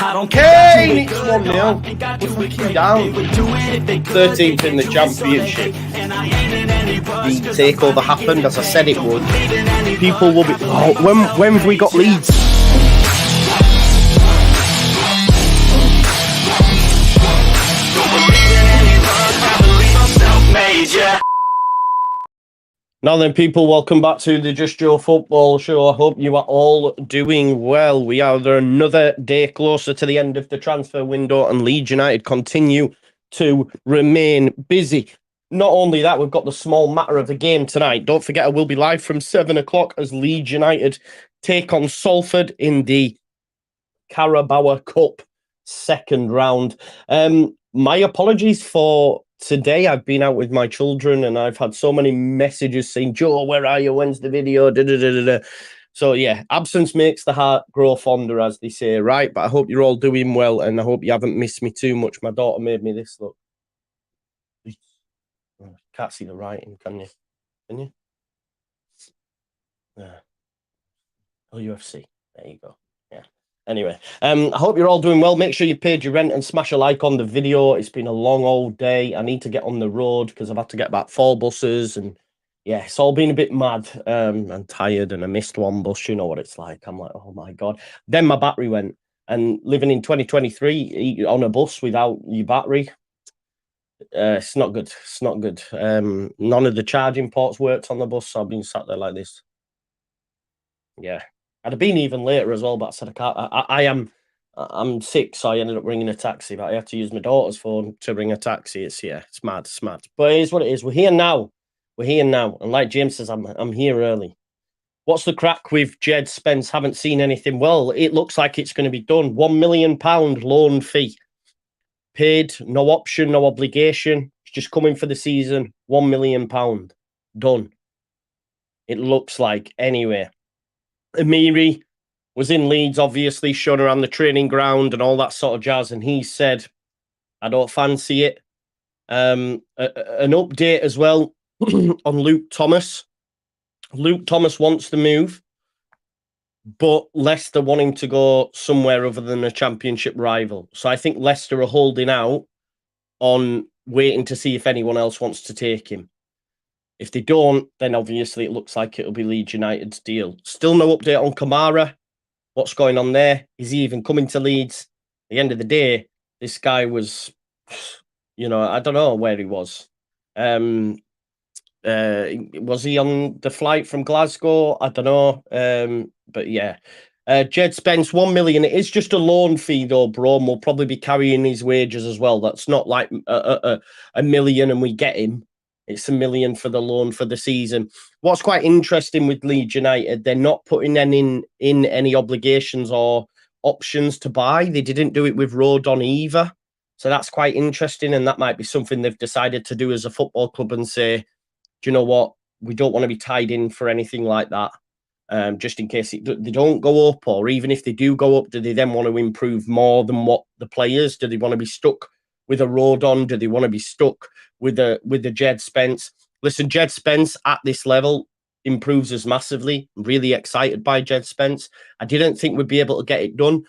Kane, it's 1-0. We're fucking down. 13th in the championship. The takeover happened as I said it would. People will be. Oh, when have we got Leeds? Now then, people, welcome back to the Just Joe Football Show. I hope you are all doing well. We are another day closer to the end of the transfer window, and Leeds United continue to remain busy. Not only that, we've got the small matter of the game tonight. Don't forget, I will be live from 7 o'clock as Leeds United take on Salford in the Carabao Cup second round. My apologies for today. I've been out with my children and I've had so many messages saying, Joe, where are you? When's the video? So yeah, absence makes the heart grow fonder, as they say, right? But I hope you're all doing well and I hope you haven't missed me too much. My daughter made me this, look. Can't see the writing, can you? Can you? Yeah. UFC. There you go. Yeah. Anyway, I hope you're all doing well. Make sure you paid your rent and smash a like on the video. It's been a long old day. I need to get on the road because I've had to get back 4 buses. And yeah, it's all been a bit mad and tired. And I missed 1 bus. You know what it's like. I'm like, oh my God. Then my battery went. And living in 2023 on a bus without your battery, it's not good. It's not good. None of the charging ports worked on the bus. So I've been sat there like this. Yeah. I'd have been even later as well, but I said I can't. I'm sick, so I ended up ringing a taxi. But I had to use my daughter's phone to ring a taxi. It's mad, it's mad. But it is what it is. We're here now. We're here now, and like James says, I'm here early. What's the crack with Djed Spence? Haven't seen anything. Well, it looks like it's going to be done. £1 million loan fee, paid, no option, no obligation. It's just coming for the season. £1 million done. It looks like anyway. Amiri was in Leeds, obviously, shown around the training ground and all that sort of jazz, and he said, I don't fancy it. An update as well on Luke Thomas. Luke Thomas wants to move, but Leicester want him to go somewhere other than a championship rival. So I think Leicester are holding out on waiting to see if anyone else wants to take him. If they don't, then obviously it looks like it'll be Leeds United's deal. Still no update on Kamara. What's going on there? Is he even coming to Leeds? At the end of the day, this guy was, I don't know where he was. Was he on the flight from Glasgow? I don't know. But yeah. Djed Spence, £1 million. It is just a loan fee, though, bro. And we'll probably be carrying his wages as well. That's not like a million and we get him. It's $1 million for the loan for the season. What's quite interesting with Leeds United, they're not putting in any obligations or options to buy. They didn't do it with Rodon either. So that's quite interesting. And that might be something they've decided to do as a football club and say, do you know what? We don't want to be tied in for anything like that. Just in case they don't go up, or even if they do go up, do they then want to improve more than what the players? Do they want to be stuck with a Rodon? Do they want to be stuck with the Djed Spence? Listen, Djed Spence at this level improves us massively. I'm really excited by Djed Spence. I didn't think we'd be able to get it done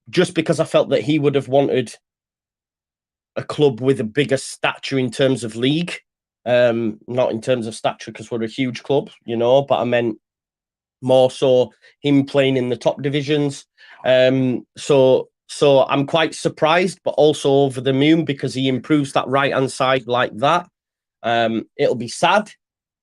just because I felt that he would have wanted a club with a bigger stature in terms of league. Not in terms of stature because we're a huge club, but I meant more so him playing in the top divisions. So I'm quite surprised, but also over the moon because he improves that right-hand side like that. It'll be sad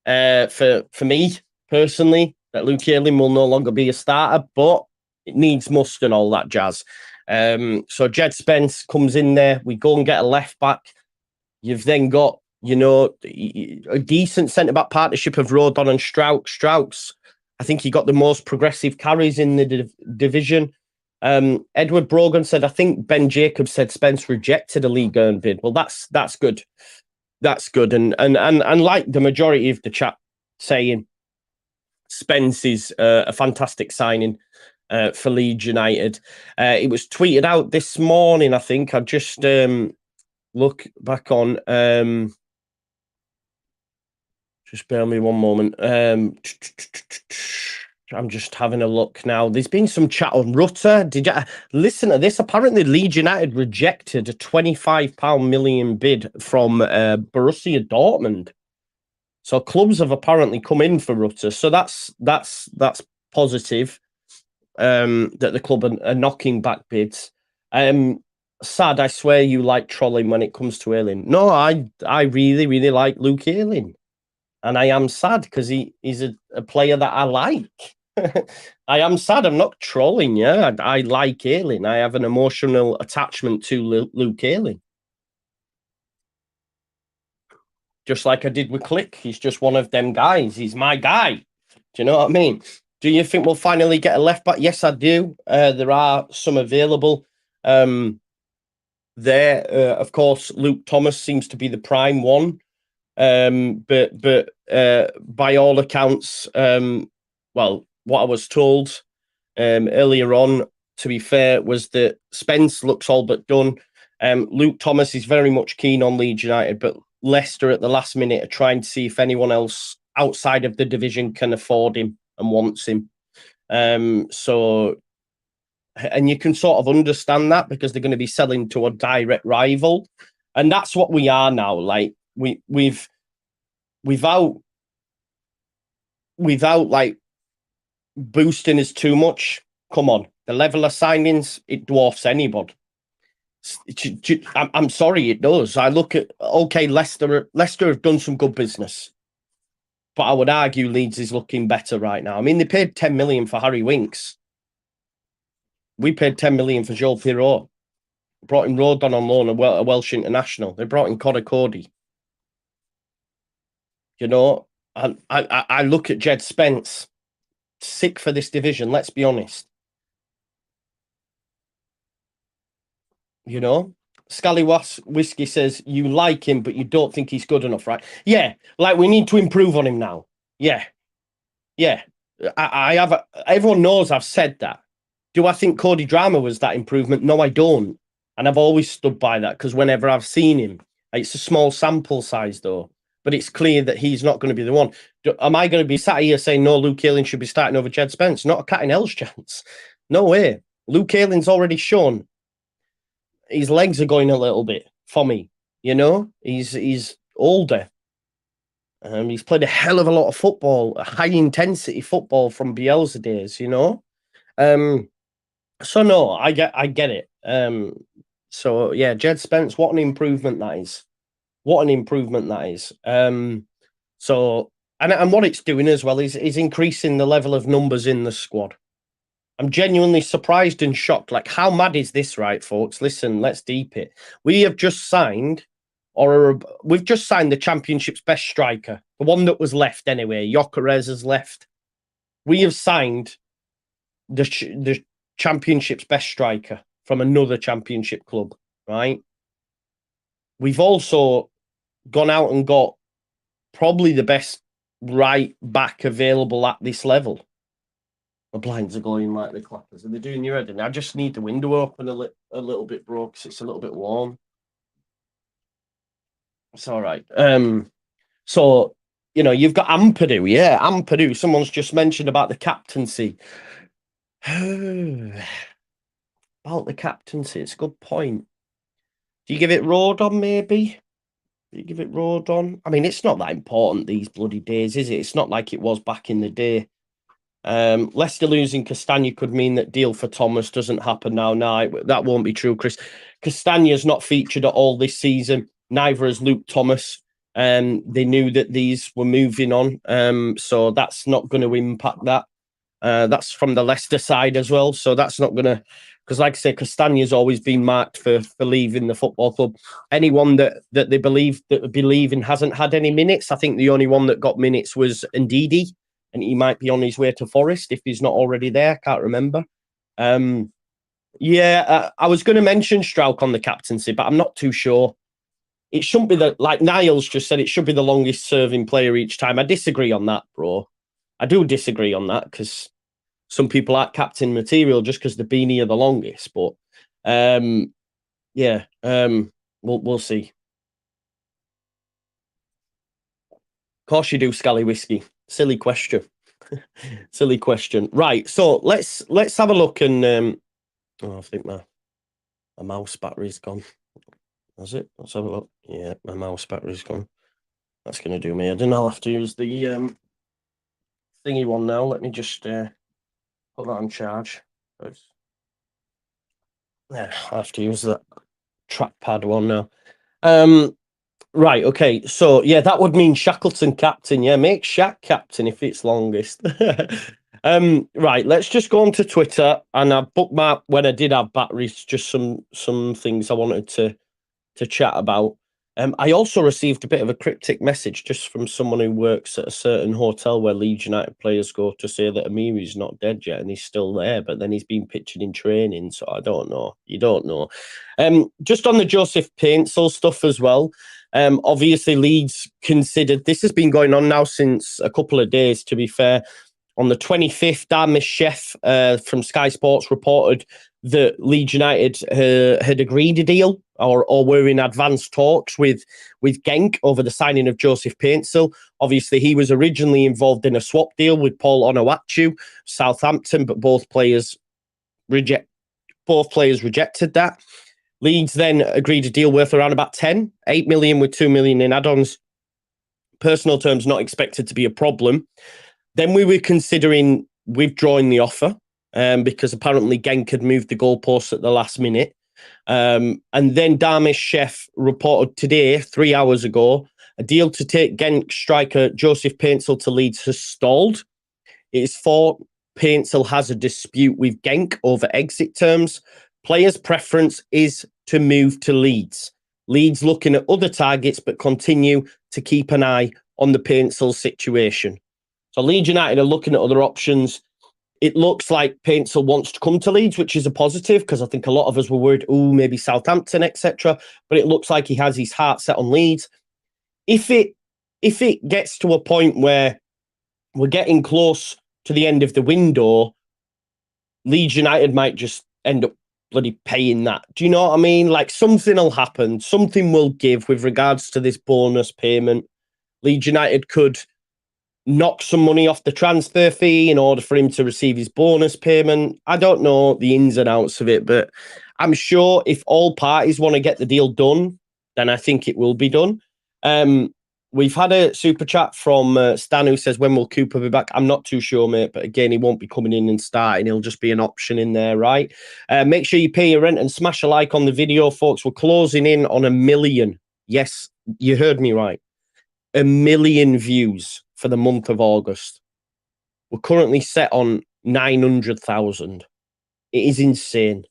for me personally that Luke Ayling will no longer be a starter, but it needs must and all that jazz. So Djed Spence comes in there. We go and get a left back. You've then got, a decent centre-back partnership of Rodon and Strauss. I think he got the most progressive carries in the division. Edward Brogan said, I think Ben Jacobs said Spence rejected a league earned bid. Well, that's good. That's good. And like the majority of the chat saying, Spence is a fantastic signing for Leeds United. It was tweeted out this morning, I think. I just look back on... just bear me one moment. I'm just having a look now. There's been some chat on Rutter. Did you listen to this? Apparently, Leeds United rejected a £25 million bid from Borussia Dortmund. So clubs have apparently come in for Rutter. So that's positive. That the club are knocking back bids. Sad, I swear you like trolling when it comes to Ayling. No, I really, really like Luke Ayling. And I am sad because he's a player that I like. I am sad. I'm not trolling you. I like Ayling. I have an emotional attachment to Luke Ayling. Just like I did with Click. He's just one of them guys. He's my guy. Do you know what I mean? Do you think we'll finally get a left back? Yes, I do. There are some available. Of course, Luke Thomas seems to be the prime one. But by all accounts, well, what I was told earlier on, to be fair, was that Spence looks all but done. Luke Thomas is very much keen on Leeds United, but Leicester at the last minute are trying to see if anyone else outside of the division can afford him and wants him. So, and you can sort of understand that because they're going to be selling to a direct rival, and that's what we are now. Like without like boosting us too much. Come on, the level of signings, it dwarfs anybody. I'm sorry, it does. I look at Leicester have done some good business, but I would argue Leeds is looking better right now. I mean, they paid 10 million for Harry Winks. We paid 10 million for Joel Pirot. Brought in Rodon on loan, a Welsh international. They brought in Connor Cody. You know, I look at Djed Spence. Sick for this division, let's be honest. You know, Scally Whiskey says you like him, but you don't think he's good enough, right? Yeah, like we need to improve on him now. Yeah. I have. Everyone knows I've said that. Do I think Cody Drama was that improvement? No, I don't. And I've always stood by that because whenever I've seen him, it's a small sample size though. But it's clear that he's not going to be the one. Am I going to be sat here saying no, Luke Ayling should be starting over Djed Spence? Not a cat in hell's chance. No way. Luke Ayling's already shown his legs are going a little bit for me. You know, he's older. He's played a hell of a lot of football, high intensity football from Bielsa days. You know, so no, I get it. So yeah, Djed Spence, what an improvement that is. What an improvement that is. So and what it's doing as well is increasing the level of numbers in the squad. I'm genuinely surprised and shocked. Like, how mad is this, right, folks? Listen, let's deep it. We've just signed the Championship's best striker, the one that was left anyway. Gyökeres has left. We have signed the Championship's best striker from another Championship club, right? We've also gone out and got probably the best right back available at this level. The blinds are going like the clappers. Are they doing your head in? I just need the window open a little bit, bro, because it's a little bit warm. It's all right. So, you know, you've got Ampadu. Yeah, Ampadu. Someone's just mentioned about the captaincy. About the captaincy. It's a good point. Do you give it Rodon, maybe? Do you give it Rodon? I mean, it's not that important these bloody days, is it? It's not like it was back in the day. Leicester losing Castagna could mean that deal for Thomas doesn't happen now. No, that won't be true, Chris. Castagna's not featured at all this season. Neither has Luke Thomas. They knew that these were moving on. So that's not going to impact that. That's from the Leicester side as well. So that's not going to, because like I say, Castagna's always been marked for leaving the football club. Anyone that they believe in hasn't had any minutes. I think the only one that got minutes was Ndidi, and he might be on his way to Forest if he's not already there. Can't remember. I was going to mention Strauch on the captaincy, but I'm not too sure. It shouldn't be like Niles just said, it should be the longest serving player each time. I disagree on that, bro. I do disagree on that because some people aren't captain material just because the beanie are the longest. But we'll see. Of course you do, Scally Whiskey. Silly question. Silly question. Right. So let's have a look and oh, I think my mouse battery's gone. Has it? Let's have a look. Yeah, my mouse battery's gone. That's gonna do me. I don't know. I'll have to use the thingy one now. Let me just put that on charge. Yeah, I have to use that trackpad one now. Right, okay. So yeah, that would mean Shackleton captain. Yeah, make Shaq captain if it's longest. Right, let's just go on to Twitter, and I bookmarked when I did have batteries, just some things I wanted to chat about. I also received a bit of a cryptic message just from someone who works at a certain hotel where Leeds United players go to say that Amiri's not dead yet and he's still there, but then he's been pictured in training. So I don't know. You don't know. Just on the Joseph Paintsil stuff as well. Obviously, Leeds considered this has been going on now since a couple of days, to be fair. On the 25th, Darmish Chef from Sky Sports reported that Leeds United had agreed a deal or were in advanced talks with Genk over the signing of Joseph Paintsil. Obviously, he was originally involved in a swap deal with Paul Onuachu, Southampton, but both players rejected that. Leeds then agreed a deal worth around about 8 million with 2 million in add-ons. Personal terms not expected to be a problem. Then we were considering withdrawing the offer because apparently Genk had moved the goalposts at the last minute. And then Darmish Chef reported today, 3 hours ago, a deal to take Genk striker Joseph Paintsil to Leeds has stalled. It is thought Paintsil has a dispute with Genk over exit terms. Players' preference is to move to Leeds. Leeds looking at other targets, but continue to keep an eye on the Paintsil situation. So Leeds United are looking at other options. It looks like Paintsil wants to come to Leeds, which is a positive because I think a lot of us were worried, maybe Southampton, etc. But it looks like he has his heart set on Leeds. If it gets to a point where we're getting close to the end of the window, Leeds United might just end up bloody paying that. Do you know what I mean? Like something will happen. Something will give with regards to this bonus payment. Leeds United could knock some money off the transfer fee in order for him to receive his bonus payment. I don't know the ins and outs of it, but I'm sure if all parties want to get the deal done, then I think it will be done. We've had a super chat from Stan who says, when will Cooper be back? I'm not too sure, mate, but again, he won't be coming in and starting. He'll just be an option in there, right? Make sure you pay your rent and smash a like on the video, folks. We're closing in on 1 million. Yes, you heard me right. 1 million views for the month of August. We're currently set on 900,000. It is insane.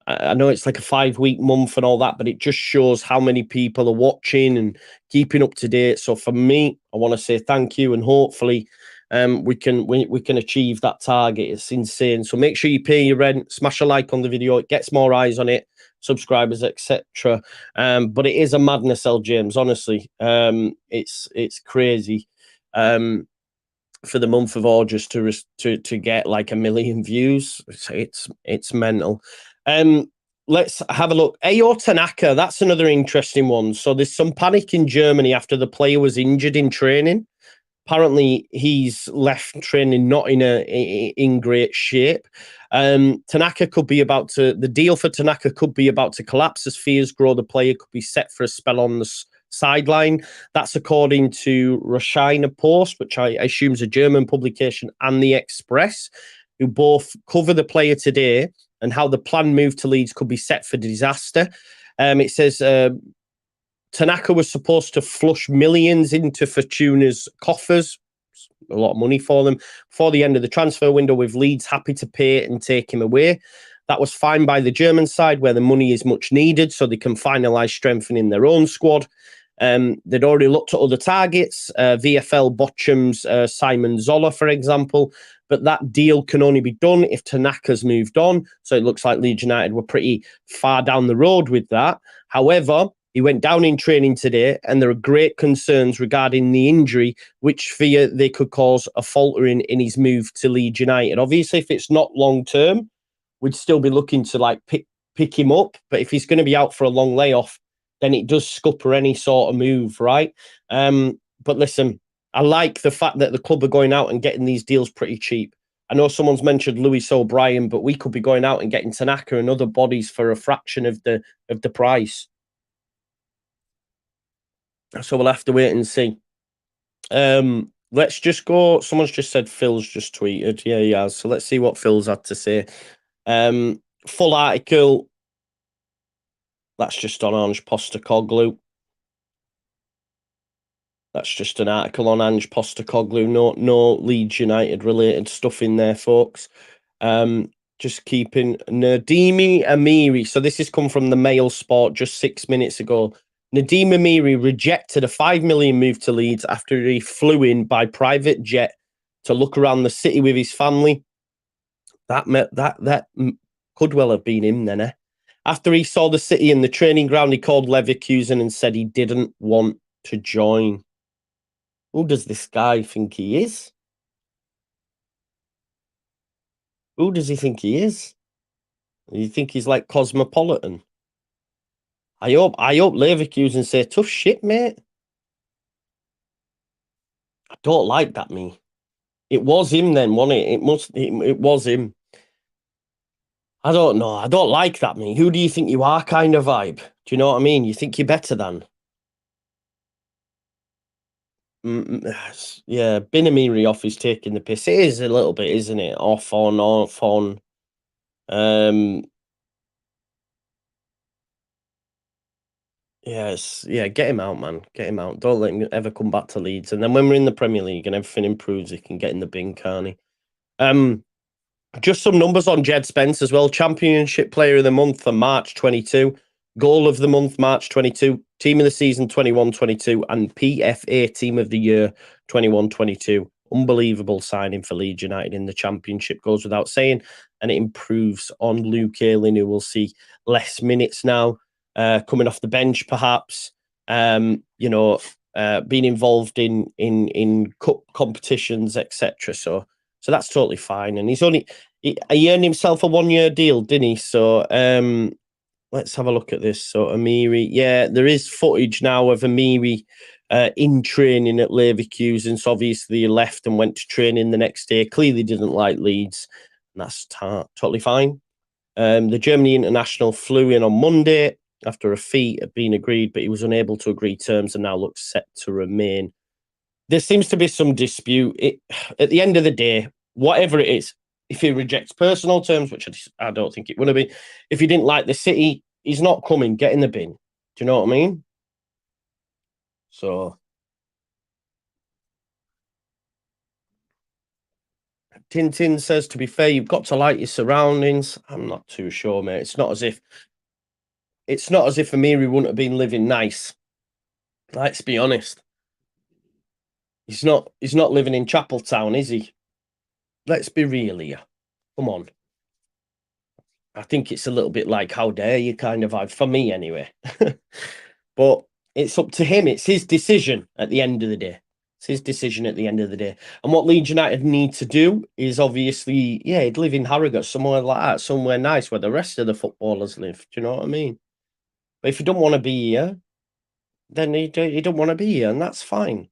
I know it's like a 5-week month and all that, but it just shows how many people are watching and keeping up to date. So for me, I want to say thank you, and hopefully we can achieve that target. It's insane. So make sure you pay your rent, smash a like on the video. It gets more eyes on it, subscribers, etc. But it is a madness, L. James. Honestly, it's crazy. For the month of August to get like 1 million views, it's mental. Let's have a look. Ayo Tanaka, that's another interesting one. So there's some panic in Germany after the player was injured in training. Apparently, he's left training not in great shape. Tanaka could be about to. The deal for Tanaka could be about to collapse as fears grow. The player could be set for a spell on the sideline. That's according to Rashina Post, which I assume is a German publication, and the Express, who both cover the player today and how the planned move to Leeds could be set for disaster. It says Tanaka was supposed to flush millions into Fortuna's coffers, a lot of money for them, before the end of the transfer window, with Leeds happy to pay it and take him away. That was fine by the German side, where the money is much needed, so they can finalise strengthening their own squad. They'd already looked at other targets, VFL Bochum's Simon Zola, for example, but that deal can only be done if Tanaka's moved on. So it looks like Leeds United were pretty far down the road with that. However, he went down in training today, and there are great concerns regarding the injury, which fear they could cause a faltering in his move to Leeds United. Obviously, if it's not long term, we'd still be looking to like pick him up. But if he's going to be out for a long layoff, then it does scupper any sort of move, right? But listen, I like the fact that the club are going out and getting these deals pretty cheap. I know someone's mentioned Lewis O'Brien, but we could be going out and getting Tanaka and other bodies for a fraction of the price. So we'll have to wait and see. Let's just go. Someone's just said Phil's just tweeted. Yeah, he has. So let's see what Phil's had to say. Full article. That's just on Ange Postecoglou. That's just an article on Ange Postecoglou. No Leeds United related stuff in there, folks. Just keeping Nadimi Amiri. So this has come from the Mail Sport just 6 minutes ago. Nadim Amiri rejected a $5 million move to Leeds after he flew in by private jet to look around the city with his family. That could well have been him then, eh? After he saw the city and the training ground, he called Leverkusen and said he didn't want to join. Who does this guy think he is? Who does he think he is? You think he's like cosmopolitan? I hope Leverkusen say tough shit, mate. I don't like that, me. It was him then, wasn't it? It was him. I don't know. I don't like that, me. Who do you think you are kind of vibe? Do you know what I mean? You think you're better than? Yeah, Binamiri off is taking the piss. It is a little bit, isn't it? Off on, off on. Yes, yeah, get him out, man. Get him out. Don't let him ever come back to Leeds. And then when we're in the Premier League and everything improves, he can get in the bin, can't he? Just some numbers on Djed Spence as well. Championship Player of the Month for March 22. Goal of the Month, March 22. Team of the Season, 21-22. And PFA Team of the Year, 21-22. Unbelievable signing for Leeds United in the Championship, goes without saying. And it improves on Luke Ayling, who will see less minutes now, coming off the bench, perhaps. Being involved in cup competitions, etc. So that's totally fine. And he earned himself a 1-year deal, didn't he? So let's have a look at this. So Amiri, yeah, there is footage now of Amiri in training at Leverkusen. So obviously he left and went to training the next day. Clearly didn't like Leeds, and that's totally fine. The Germany international flew in on Monday after a fee had been agreed, but he was unable to agree terms and now looks set to remain. There seems to be some dispute. At the end of the day, whatever it is, if he rejects personal terms, which I don't think it would have been, if he didn't like the city, he's not coming. Get in the bin. Do you know what I mean? So Tintin says, to be fair, you've got to like your surroundings. I'm not too sure, mate. It's not as if Amiri wouldn't have been living nice. Let's be honest. He's not living in Chapeltown, is he? Let's be real here. Come on. I think it's a little bit like how dare you kind of vibe, for me anyway. But it's up to him. It's his decision at the end of the day. It's his decision at the end of the day. And what Leeds United need to do is obviously, yeah, he'd live in Harrogate, somewhere like that, somewhere nice where the rest of the footballers live. Do you know what I mean? But if you don't want to be here, then you don't want to be here, and that's fine.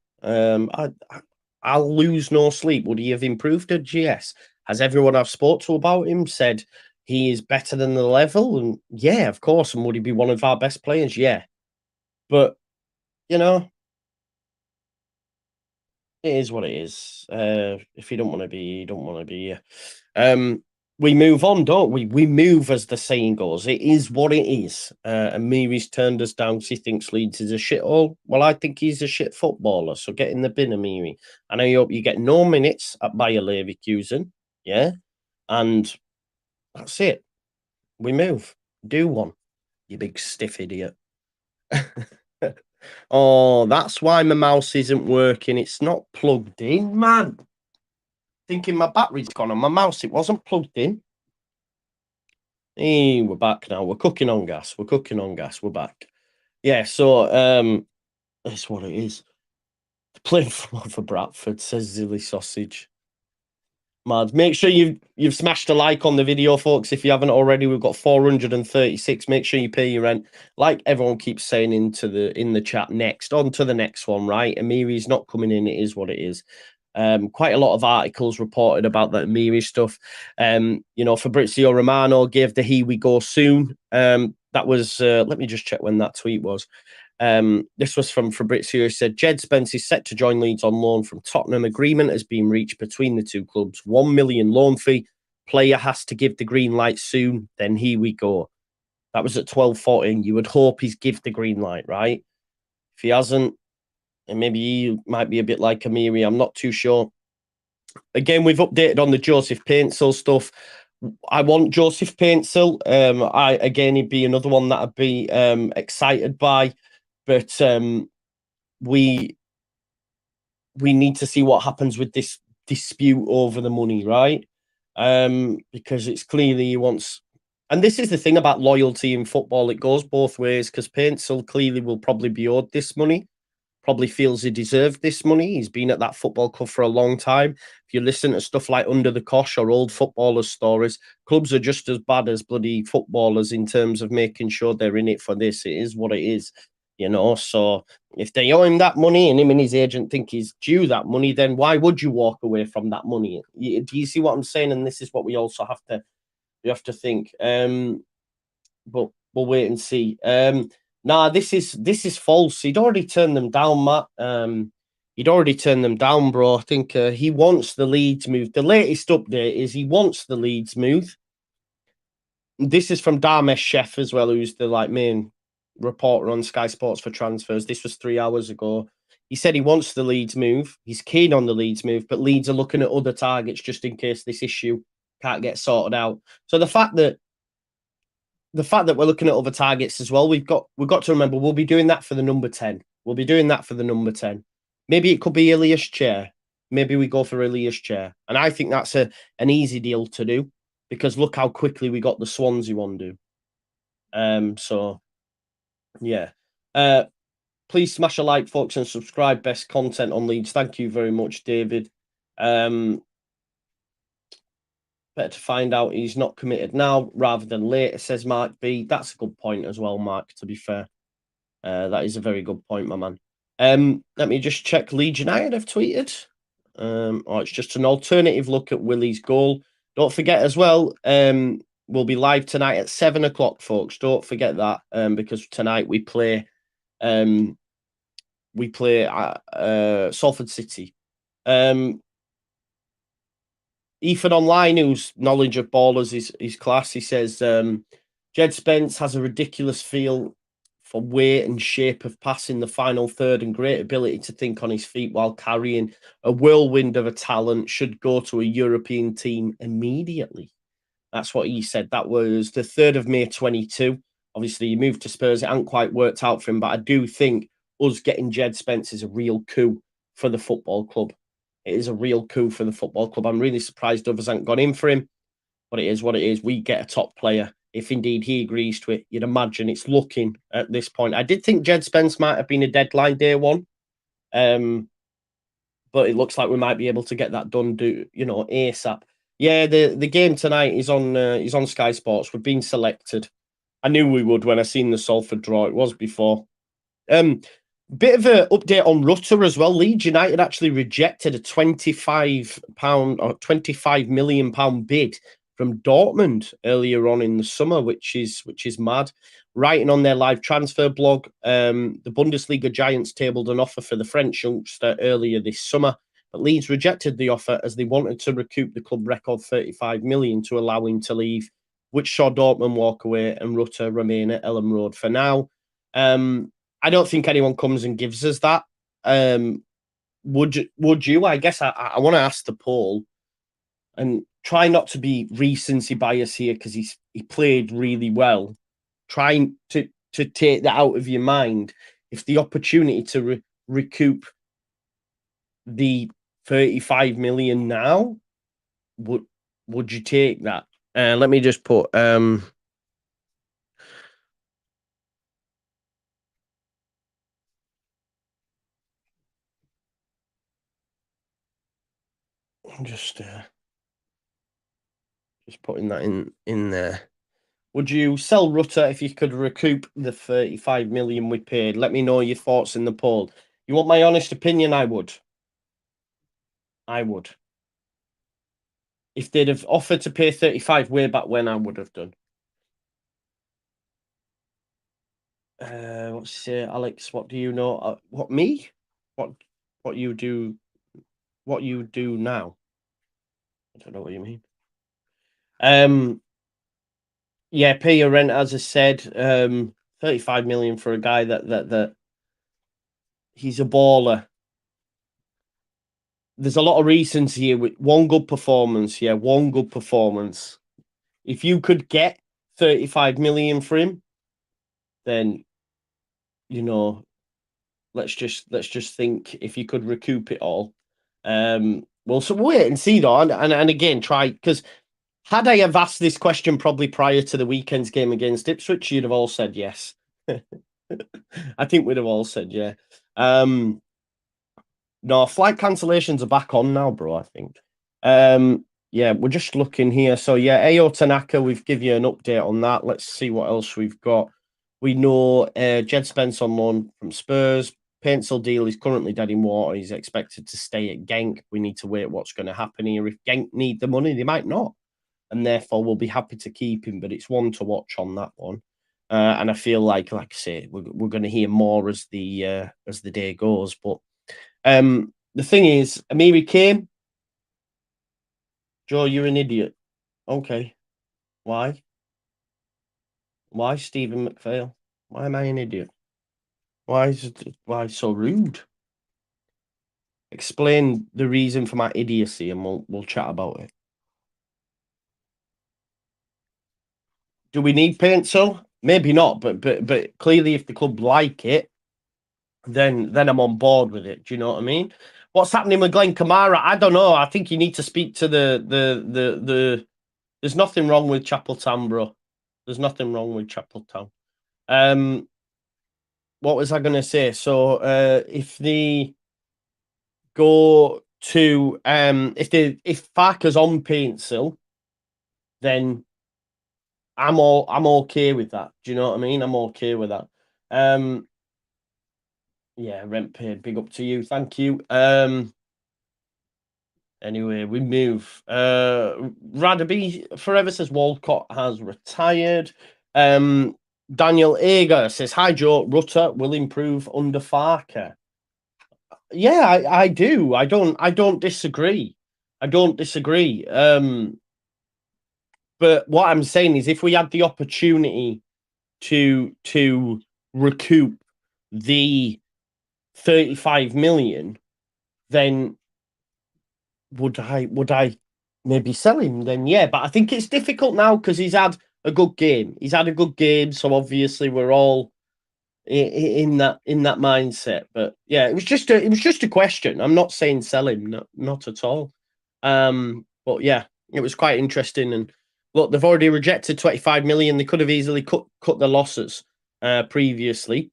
I'll lose no sleep. Would he have improved at GS? Has everyone I've spoke to about him said he is better than the level? And yeah, of course. And would he be one of our best players? Yeah. But, you know, it is what it is. If you don't want to be, you don't want to be here. We move on, don't we? We move, as the saying goes. It is what it is. And Miri's turned us down because he thinks Leeds is a shithole. Well, I think he's a shit footballer. So get in the bin, Amiri. And I hope you get no minutes at Bayer Leverkusen. Yeah. And that's it. We move. Do one, you big stiff idiot. Oh, that's why my mouse isn't working. It's not plugged in, man. Thinking my battery's gone on my mouse. It wasn't plugged in. Hey, we're back now. We're cooking on gas. We're back. Yeah, so that's what it is. Playing for Bradford, says Zilly Sausage. Mad. Make sure you've smashed a like on the video, folks. If you haven't already, we've got 436. Make sure you pay your rent. Like everyone keeps saying in the chat. Next, on to the next one, right? Amiri's not coming in. It is what it is. Quite a lot of articles reported about that Amiri stuff. Fabrizio Romano gave the "Here we go soon." That was. Let me just check when that tweet was. This was from Fabrizio, who said Djed Spence is set to join Leeds on loan from Tottenham. Agreement has been reached between the two clubs. 1 million loan fee. Player has to give the green light soon. Then here we go. That was at 12:14. You would hope he's give the green light, right? If he hasn't, and maybe he might be a bit like Amiri. I'm not too sure. Again, we've updated on the Joseph Paintsil stuff. I want Joseph Paintsil. He'd be another one that I'd be excited by. But we need to see what happens with this dispute over the money, right? Because it's clearly he wants, and this is the thing about loyalty in football, it goes both ways, because Paintsil clearly will probably be owed this money, probably feels he deserved this money. He's been at that football club for a long time. If you listen to stuff like Under the Cosh or old footballers' stories, clubs are just as bad as bloody footballers in terms of making sure they're in it for this. It is what it is, So if they owe him that money and him and his agent think he's due that money, then why would you walk away from that money? Do you see what I'm saying? And this is what we also have to think. But we'll wait and see. Nah, this is false. He'd already turned them down, Matt. He'd already turned them down, bro. I think he wants the Leeds move. The latest update is he wants the Leeds move. This is from Dharmesh Chef as well, who's the main reporter on Sky Sports for transfers. This was 3 hours ago. He said he wants the Leeds move. He's keen on the Leeds move, but Leeds are looking at other targets just in case this issue can't get sorted out. So the fact that we're looking at other targets as well, we've got to remember we'll be doing that for the number 10. We'll be doing that for the number 10. Maybe it could be Ilias Chair. Maybe we go for Ilias Chair. And I think that's an easy deal to do because look how quickly we got the Swansea one do. So yeah. Please smash a like, folks, and subscribe. Best content on Leeds. Thank you very much, David. Better to find out he's not committed now rather than later, says Mark B. That's a good point as well, Mark, to be fair. That is a very good point, my man. Let me just check. Leeds United have tweeted. It's just an alternative look at Willie's goal. Don't forget as well, we'll be live tonight at 7 o'clock, folks. Don't forget that because tonight we play Salford City. Ethan Online, whose knowledge of ballers is class, he says Djed Spence has a ridiculous feel for weight and shape of pass in the final third and great ability to think on his feet while carrying a whirlwind of a talent, should go to a European team immediately. That's what he said. That was the 3rd of May 22. Obviously, he moved to Spurs. It hasn't quite worked out for him, but I do think us getting Djed Spence is a real coup for the football club. It is a real coup for the football club. I'm really surprised others haven't gone in for him, but it is what it is. We get a top player. If indeed he agrees to it, you'd imagine it's looking at this point. I did think Djed Spence might have been a deadline day one, but it looks like we might be able to get that done, ASAP. Yeah, the game tonight is on Sky Sports. We've been selected. I knew we would when I seen the Salford draw. It was before. Bit of an update on Rutter as well. Leeds United actually rejected a £25 million bid from Dortmund earlier on in the summer, which is mad. Writing on their live transfer blog, the Bundesliga giants tabled an offer for the French youngster earlier this summer, but Leeds rejected the offer as they wanted to recoup the club record 35 million to allow him to leave, which saw Dortmund walk away and Rutter remain at Elland Road for now. I don't think anyone comes and gives us that. Would you? I guess I want to ask the poll and try not to be recency bias here because he played really well. Trying to take that out of your mind. If the opportunity to recoup the 35 million now, would you take that? Let me just put just Just putting that in there. Would you sell Rutter if you could recoup the 35 million we paid? Let me know your thoughts in the poll. You want my honest opinion? I would. I would. If they'd have offered to pay 35 way back when, I would have done. What's say, Alex? What do you know? What me? What you do? What you do now? I don't know what you mean. Yeah, pay your rent, as I said. 35 million for a guy that he's a baller. There's a lot of reasons here with one good performance. Yeah, one good performance. If you could get 35 million for him, then let's just think if you could recoup it all. Well, so wait and see though, and again try, because had I have asked this question probably prior to the weekend's game against Ipswich, you'd have all said yes. I think we'd have all said yeah. No, flight cancellations are back on now, bro, I think. Yeah, we're just looking here. So yeah, Ayo Tanaka, we've given you an update on that. Let's see what else we've got. We know Djed Spence on loan from Spurs. Pencil deal is currently dead in water. He's expected to stay at Genk. We need to wait what's going to happen here. If Genk need the money, they might not. And therefore we'll be happy to keep him. But it's one to watch on that one. And I feel like I say, we're going to hear more as the day goes. But the thing is, Amiri came. Joe, you're an idiot. Okay. Why? Why Stephen McPhail? Why am I an idiot? Why so rude? Explain the reason for my idiocy and we'll chat about it. Do we need Pencil? Maybe not, but clearly if the club like it, then I'm on board with it. Do you know what I mean? What's happening with Glenn Kamara? I don't know. I think you need to speak to the there's nothing wrong with Chapeltown, bro. There's nothing wrong with Chapeltown. What was I going to say? So, if they go to if Farker's on Pencil, then I'm okay with that. Do you know what I mean? I'm okay with that. Yeah, rent paid. Big up to you. Thank you. Anyway, we move. Radaby forever says Walcott has retired. Daniel Ager says, "Hi Joe, Rutter will improve under Farker." Yeah, I do. I don't disagree. I don't disagree. But what I'm saying is, if we had the opportunity to recoup the 35 million, then would I maybe sell him? Then yeah, but I think it's difficult now because he's had a good game. He's had a good game, so obviously we're all in that mindset. But yeah, it was just a question. I'm not saying sell him, not at all. But yeah, it was quite interesting. And look, they've already rejected 25 million. They could have easily cut the losses previously.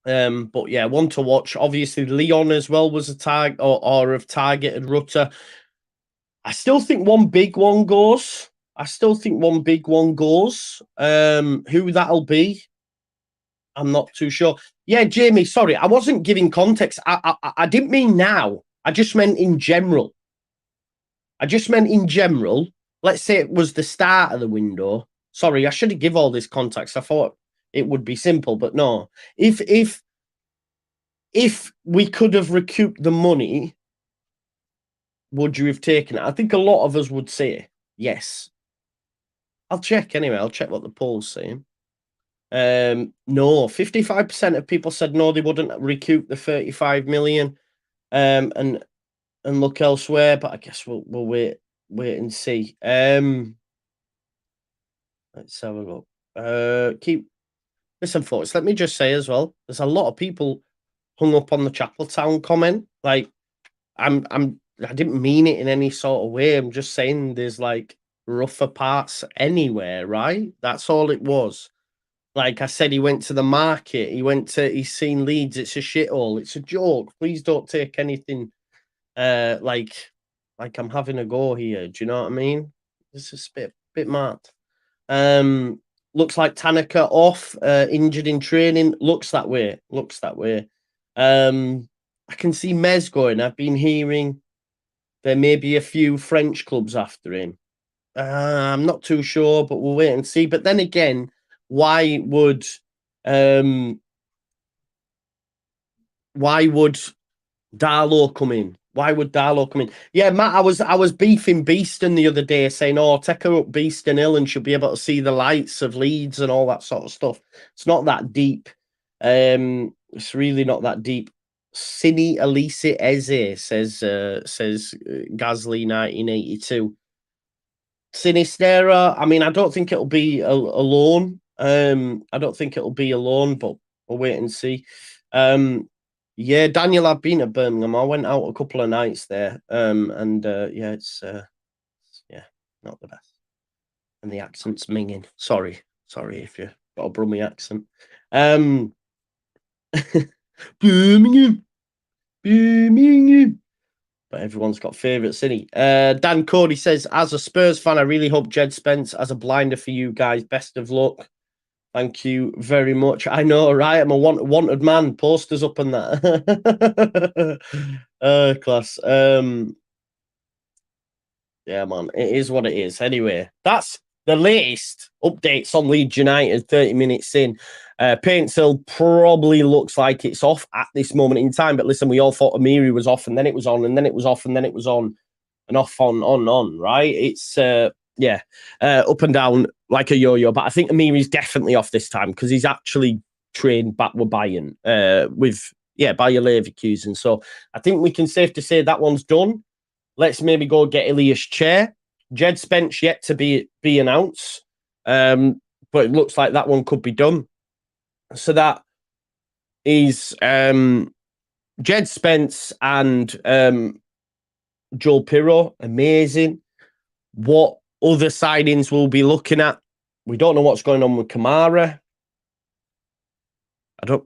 But yeah, one to watch. Obviously, Leon as well was a tag or have targeted Rutter. I still think one big one goes. Who that'll be, I'm not too sure. Yeah, Jamie, sorry, I wasn't giving context. I didn't mean now. I just meant in general. Let's say it was the start of the window. Sorry, I should have give all this context. I thought it would be simple, but no. If we could have recouped the money, would you have taken it? I think a lot of us would say yes. I'll check anyway. I'll check what the poll's saying. No, 55% of people said no, they wouldn't recoup the 35 million. And look elsewhere, but I guess we'll wait and see. Let's have a look. Listen, folks, let me just say as well, there's a lot of people hung up on the Chapeltown comment. Like, I didn't mean it in any sort of way. I'm just saying there's like rougher parts anywhere, right? That's all it was. Like I said, he went to the market. He's seen Leeds. It's a shithole. It's a joke. Please don't take anything like I'm having a go here. Do you know what I mean? It's just a bit mad. Looks like Tanaka off, injured in training. Looks that way. I can see Mez going. I've been hearing there may be a few French clubs after him. I'm not too sure, but we'll wait and see. But then again, why would Darlow come in? Why would Darlow come in? Yeah, Matt, I was beefing Beeston the other day, saying, "Oh, take her up Beeston Hill and she'll be able to see the lights of Leeds and all that sort of stuff." It's not that deep. It's really not that deep. Cine Elise Eze says Gasly 1982. Sinistera. I mean, I don't think it'll be alone. I don't think it'll be alone, but we'll wait and see. Yeah, Daniel, I've been to Birmingham. I went out a couple of nights there. Yeah, it's not the best. And the accent's minging. Sorry if you've got a Brummie accent. Birmingham. But everyone's got favourites, isn't he? Dan Cody says, as a Spurs fan, I really hope Djed Spence has a blinder for you guys. Best of luck. Thank you very much. I know, right? I'm a wanted man. Posters up on that. Class. Yeah, man. It is what it is. Anyway, that's the latest updates on Leeds United 30 minutes in. Paintsville probably looks like it's off at this moment in time. But listen, we all thought Amiri was off, and then it was on, and then it was off, and then it was on, and off, on, right? It's, up and down like a yo-yo. But I think Amiri's definitely off this time because he's actually trained back with Bayern, Bayer Leverkusen. So I think we can safe to say that one's done. Let's maybe go get Ilias Chair. Djed Spence yet to be announced. But it looks like that one could be done. So that is Djed Spence and Joel Pirro. Amazing. What other signings we'll be looking at? We don't know what's going on with Kamara.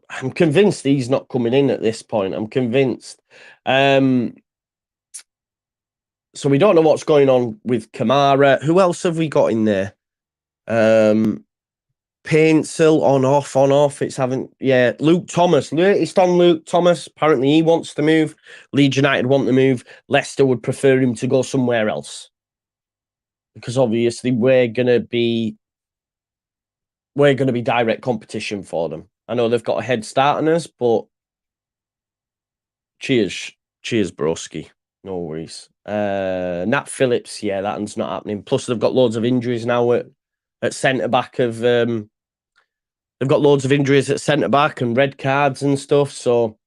I'm convinced he's not coming in at this point. I'm convinced. So we don't know what's going on with Kamara. Who else have we got in there? Paintsville on off. It's Luke Thomas. Latest on Luke Thomas. Apparently he wants to move. Leeds United want to move. Leicester would prefer him to go somewhere else. Because obviously we're gonna be direct competition for them. I know they've got a head start on us, but cheers, broski. No worries. Nat Phillips, that one's not happening. Plus, they've got loads of injuries now at centre back. They've got loads of injuries at centre back and red cards and stuff. So,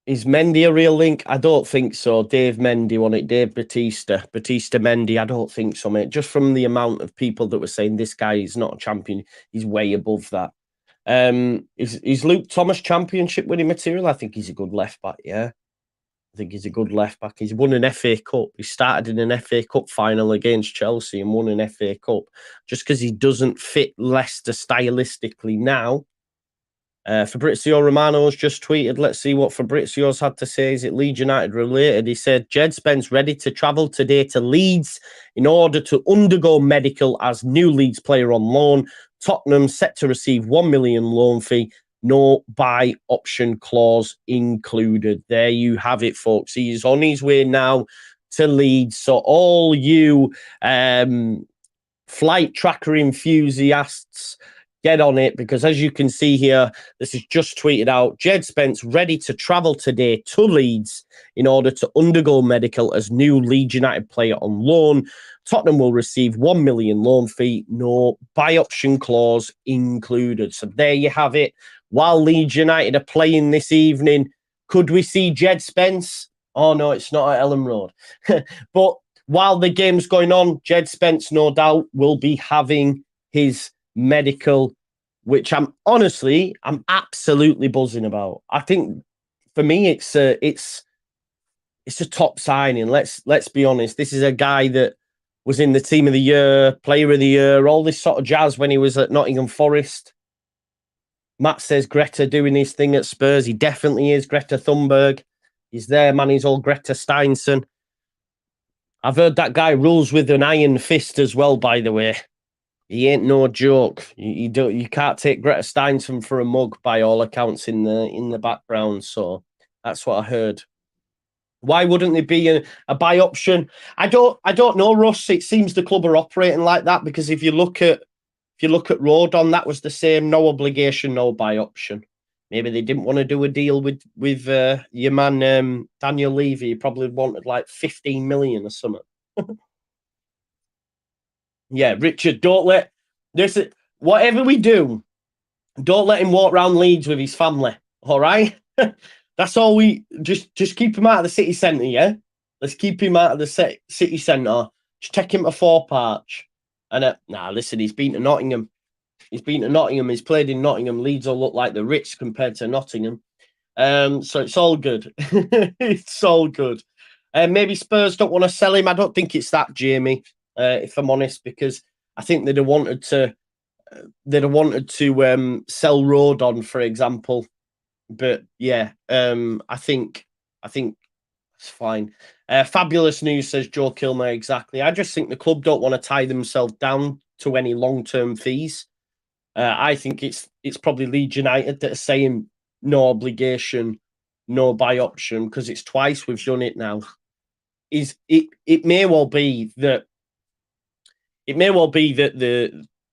is Mendy a real link? I don't think so. Dave Mendy won it. Dave Batista Mendy. I don't think so, mate. Just from the amount of people that were saying this guy is not a champion, he's way above that. Is Luke Thomas championship winning material? I think he's a good left back. Yeah, I think he's a good left back. He's won an FA Cup. He started in an FA Cup final against Chelsea and won an FA Cup. Just because he doesn't fit Leicester stylistically now. Fabrizio Romano's just tweeted. Let's see what Fabrizio's had to say. Is it Leeds United related? He said, Djed Spence ready to travel today to Leeds in order to undergo medical as new Leeds player on loan. Tottenham set to receive 1 million loan fee. No buy option clause included. There you have it, folks. He's on his way now to Leeds. So all you flight tracker enthusiasts, get on it, because as you can see here, this is just tweeted out. Djed Spence ready to travel today to Leeds in order to undergo medical as new Leeds United player on loan. Tottenham will receive 1 million loan fee, no buy option clause included. So there you have it. While Leeds United are playing this evening, could we see Djed Spence? Oh no, it's not at Ellen Road. But while the game's going on, Djed Spence, no doubt, will be having his medical, which I'm absolutely buzzing about. I think for me, it's a top signing. Let's be honest. This is a guy that was in the team of the year, player of the year, all this sort of jazz when he was at Nottingham Forest. Matt says Greta doing his thing at Spurs. He definitely is. Greta Thunberg. He's there, man. He's all Greta Steinson. I've heard that guy rules with an iron fist as well, by the way. He ain't no joke. You can't take Greta Steinson for a mug by all accounts in the background. So that's what I heard. Why wouldn't there be a buy option? I don't know, Russ. It seems the club are operating like that because if you look at Rodon, that was the same, no obligation, no buy option. Maybe they didn't want to do a deal with your man Daniel Levy. He probably wanted like 15 million or something. Yeah, Richard, don't let this. Whatever we do, don't let him walk around Leeds with his family. All right, that's all. We just keep him out of the city centre. Yeah, let's keep him out of the city centre. Just take him to Thorpe Arch. And listen, he's been to Nottingham. He's been to Nottingham. He's played in Nottingham. Leeds will look like the Ritz compared to Nottingham. So it's all good. It's all good. Maybe Spurs don't want to sell him. I don't think it's that, Jamie. If I'm honest, because I think they'd have wanted to sell Rodon, for example. But yeah, I think it's fine. Fabulous news, says Joe Kilmer. Exactly. I just think the club don't want to tie themselves down to any long-term fees. I think it's probably Leeds United that are saying no obligation, no buy option, because it's twice we've done it now. It may well be that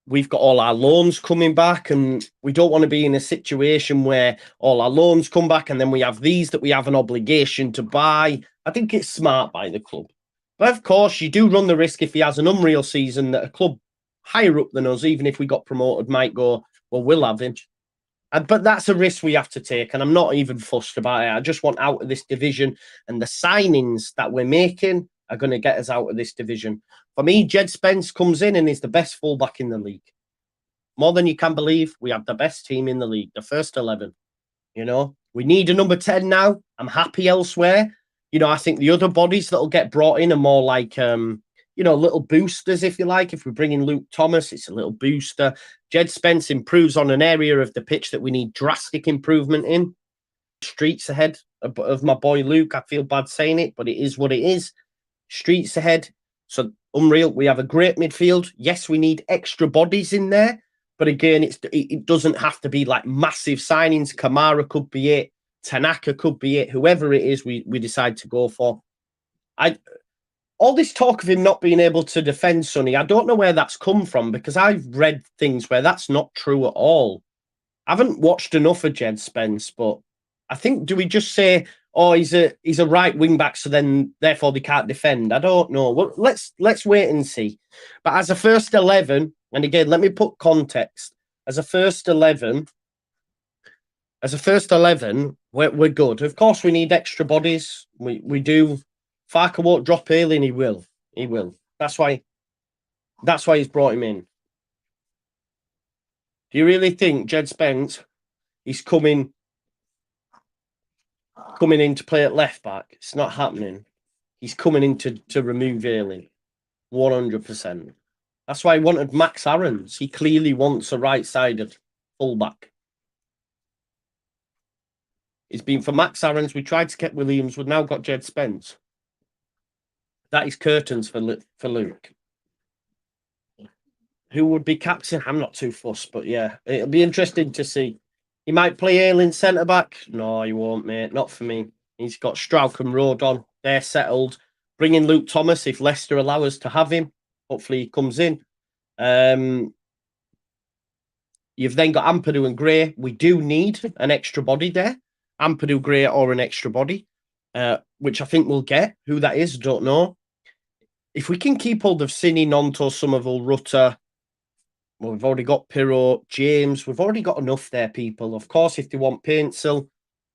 we've got all our loans coming back, and we don't want to be in a situation where all our loans come back and then we have these that we have an obligation to buy. I think it's smart by the club. But of course, you do run the risk if he has an unreal season that a club higher up than us, even if we got promoted, might go, well, we'll have him. But that's a risk we have to take, and I'm not even fussed about it. I just want out of this division, and the signings that we're making are going to get us out of this division. For me, Djed Spence comes in and is the best fullback in the league. More than you can believe, we have the best team in the league, the first 11. You know, we need a number 10 now. I'm happy elsewhere. You know, I think the other bodies that'll get brought in are more like, little boosters, if you like. If we bring in Luke Thomas, it's a little booster. Djed Spence improves on an area of the pitch that we need drastic improvement in. Streets ahead of my boy Luke. I feel bad saying it, but it is what it is. Streets ahead. So unreal. We have a great midfield. Yes, we need extra bodies in there. But again, it doesn't have to be like massive signings. Kamara could be it. Tanaka could be it. Whoever it is we decide to go for. All this talk of him not being able to defend Sonny, I don't know where that's come from, because I've read things where that's not true at all. I haven't watched enough of Djed Spence, but I think, do we just say, oh, he's a right wing back, so then therefore they can't defend? I don't know. Well, let's wait and see. But as a first 11, and again, let me put context. As a first 11, we're good. Of course, we need extra bodies. We do. Farker won't drop early, and he will. He will. That's why he's brought him in. Do you really think Djed Spence is coming in to play at left back? It's not happening. He's coming in to remove Ayling. 100%. That's why he wanted Max Aarons. He clearly wants a right-sided fullback. It's been for Max Aarons. We tried to get Williams. We've now got Djed Spence. That is curtains for Luke. Who would be captain? I'm not too fussed, but yeah, it'll be interesting to see. He might play Ayling centre-back. No, he won't, mate. Not for me. He's got Strauch and Rodon. They're settled. Bring in Luke Thomas if Leicester allow us to have him. Hopefully he comes in. You've then got Ampadu and Gray. We do need an extra body there. Ampadu, Gray, or an extra body, which I think we'll get. Who that is, don't know. If we can keep hold of Cini, Nonto, Somerville, Rutter, well, we've already got Pirro, James. We've already got enough there, people. Of course, if they want Paintsil,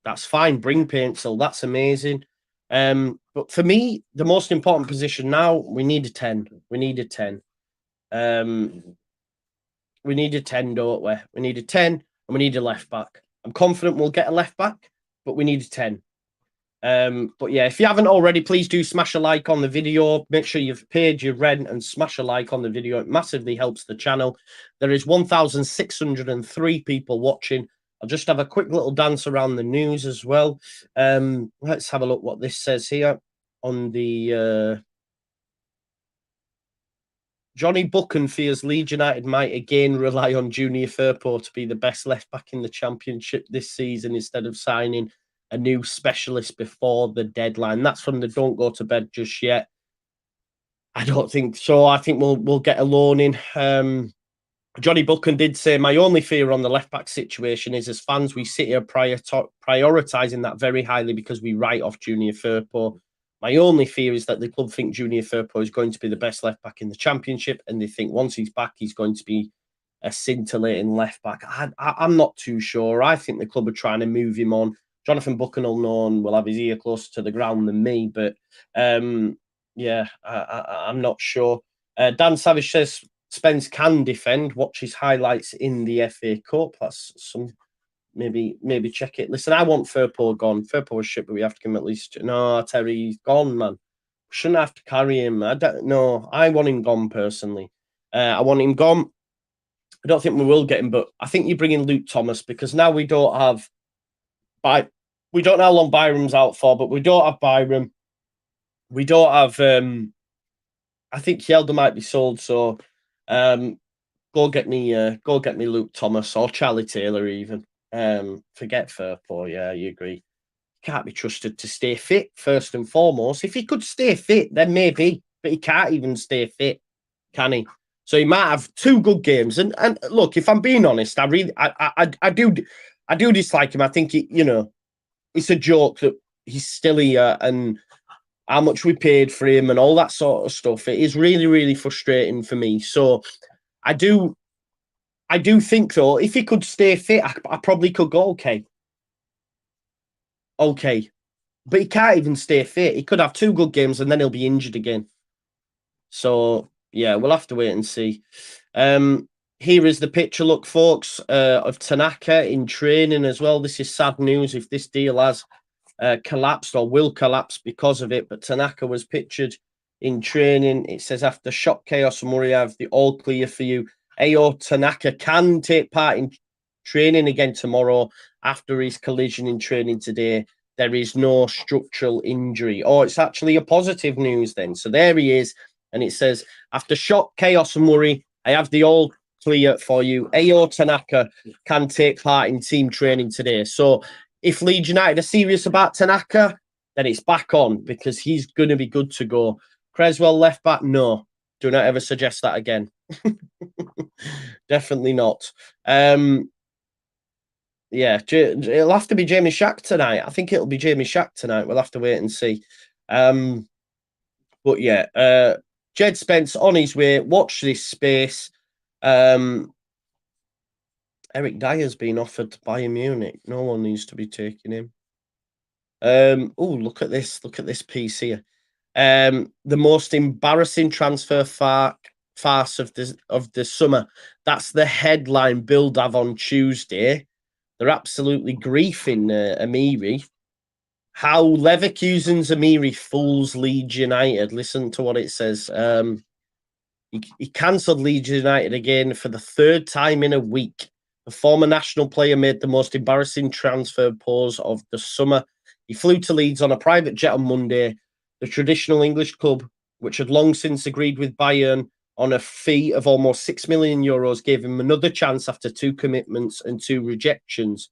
that's fine. Bring Paintsil. That's amazing. But for me, the most important position now, we need a 10. We need a 10. We need a 10, don't we? We need a 10 and we need a left back. I'm confident we'll get a left back, but we need a 10. But yeah, if you haven't already, please do smash a like on the video. Make sure you've paid your rent and smash a like on the video. It massively helps the channel. There is 1,603 people watching. I'll just have a quick little dance around the news as well. Let's have a look what this says here on the Johnny Buchan fears Leeds United might again rely on Junior Firpo to be the best left back in the Championship this season instead of signing a new specialist before the deadline. That's from the Don't Go to Bed Just Yet. I don't think so. I think we'll get a loan in. Johnny Buchan did say, my only fear on the left-back situation is as fans, we sit here prioritising that very highly because we write off Junior Firpo. My only fear is that the club think Junior Firpo is going to be the best left-back in the Championship, and they think once he's back, he's going to be a scintillating left-back. I'm not too sure. I think the club are trying to move him on. Jonathan Buchan will know and will have his ear closer to the ground than me, but yeah, I'm not sure. Dan Savage says, Spence can defend. Watch his highlights in the FA Cup. That's some maybe check it. Listen, I want Firpo gone. Firpo is shit, but we have to give him at least. No, Terry's gone, man. We shouldn't have to carry him. I don't know. I want him gone personally. I want him gone. I don't think we will get him, but I think you bring in Luke Thomas because now we don't have. We don't know how long Byram's out for, but we don't have Byram. We don't have. I think Yelda might be sold, so. Go get me Luke Thomas or Charlie Taylor even. Forget Firpo. Yeah, you agree. Can't be trusted to stay fit first and foremost. If he could stay fit, then maybe, but he can't even stay fit, can he? So he might have 2 good games. And look, if I'm being honest, I do dislike him. I think it's a joke that he's still here and how much we paid for him and all that sort of stuff. It is really, really frustrating for me. So I do think though, if he could stay fit, I probably could go okay. But he can't even stay fit. He could have 2 good games and then he'll be injured again. So yeah, we'll have to wait and see. Here is the picture, look, folks, of Tanaka in training as well. This is sad news if this deal has collapsed or will collapse because of it. But Tanaka was pictured in training. It says, after shock, chaos, and worry, I have the all clear for you. Ayo Tanaka can take part in training again tomorrow after his collision in training today. There is no structural injury. Oh, it's actually a positive news then. So there he is. And it says, after shock, chaos, and worry, I have the all clear for you. Ayo Tanaka can take part in team training today. So if Leeds United are serious about Tanaka, then it's back on because he's going to be good to go. Creswell left back, no. Do not ever suggest that again. Definitely not. Yeah, it'll have to be Jamie Shack tonight. I think it'll be Jamie Shack tonight. We'll have to wait and see. But yeah, Djed Spence on his way. Watch this space. Eric Dyer's been offered to Bayern Munich. No one needs to be taking him. Oh, look at this. Look at this piece here. The most embarrassing transfer farce of the summer. That's the headline Bill have on Tuesday. They're absolutely griefing Amiri. How Leverkusen's Amiri fools Leeds United. Listen to what it says. He cancelled Leeds United again for the 3rd time in a week. The former national player made the most embarrassing transfer pause of the summer. He flew to Leeds on a private jet on Monday. The traditional English club, which had long since agreed with Bayern on a fee of almost €6 million, gave him another chance after 2 commitments and 2 rejections.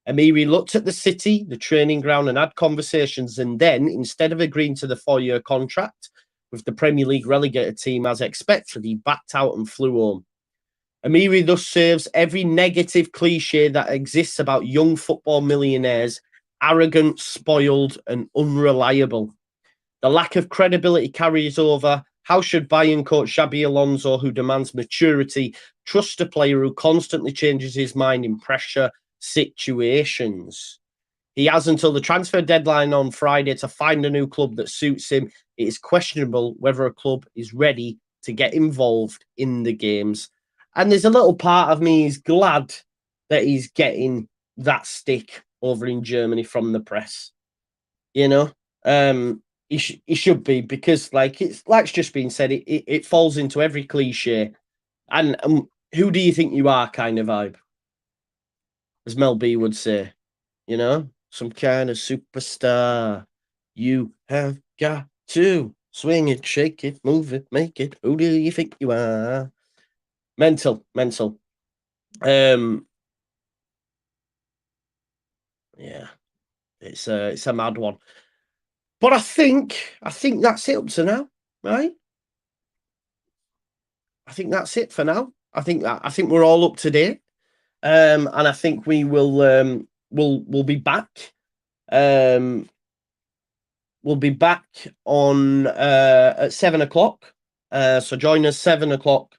Amiri looked at the city, the training ground, and had conversations. And then, instead of agreeing to the 4-year contract with the Premier League relegated team as expected, he backed out and flew home. Amiri thus serves every negative cliche that exists about young football millionaires: arrogant, spoiled, and unreliable. The lack of credibility carries over. How should Bayern coach Xabi Alonso, who demands maturity, trust a player who constantly changes his mind in pressure situations? He has until the transfer deadline on Friday to find a new club that suits him. It is questionable whether a club is ready to get involved in the games. And there's a little part of me is glad that he's getting that stick over in Germany from the press. You know, he should be, because like it's just been said, it falls into every cliche. And who do you think you are kind of vibe, as Mel B would say, some kind of superstar. You have got to Swing it, shake it, move it, make it. Who do you think you are? Mental. Yeah, it's a mad one. But I think that's it up to now, right? I think that's it for now. I think we're all up to date. And I think we will we'll be back. We'll be back on at 7 o'clock. So join us 7 o'clock,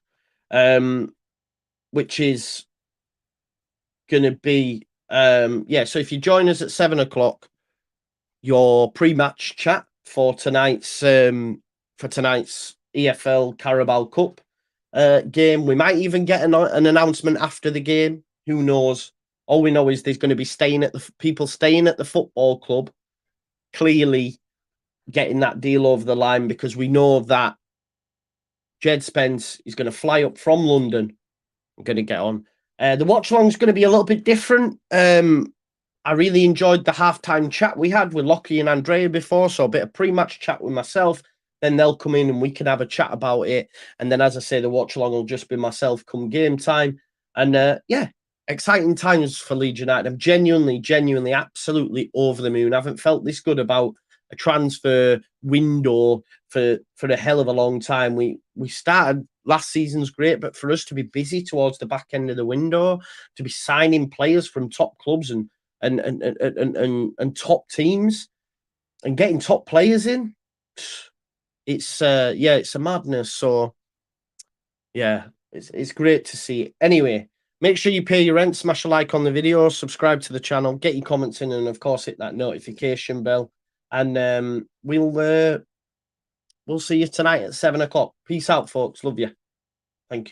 which is gonna be so if you join us at 7 o'clock, your pre-match chat for tonight's EFL Carabao Cup game. We might even get an announcement after the game. Who knows? All we know is there's going to be people staying at the football club, clearly getting that deal over the line, because we know that Djed Spence is going to fly up from London. I'm going to get on. The watch along is going to be a little bit different. I really enjoyed the halftime chat we had with Lockie and Andrea before, so a bit of pre-match chat with myself. Then they'll come in and we can have a chat about it. And then, as I say, the watch along will just be myself come game time. And exciting times for Leeds United. I'm genuinely, absolutely over the moon. I haven't felt this good about a transfer window for a hell of a long time. We started last season's great, but for us to be busy towards the back end of the window, to be signing players from top clubs and top teams and getting top players in, it's a madness. So yeah, it's great to see. Anyway, make sure you pay your rent, smash a like on the video, subscribe to the channel, get your comments in, and of course hit that notification bell. And we'll see you tonight at 7 o'clock. Peace out, folks. Love you.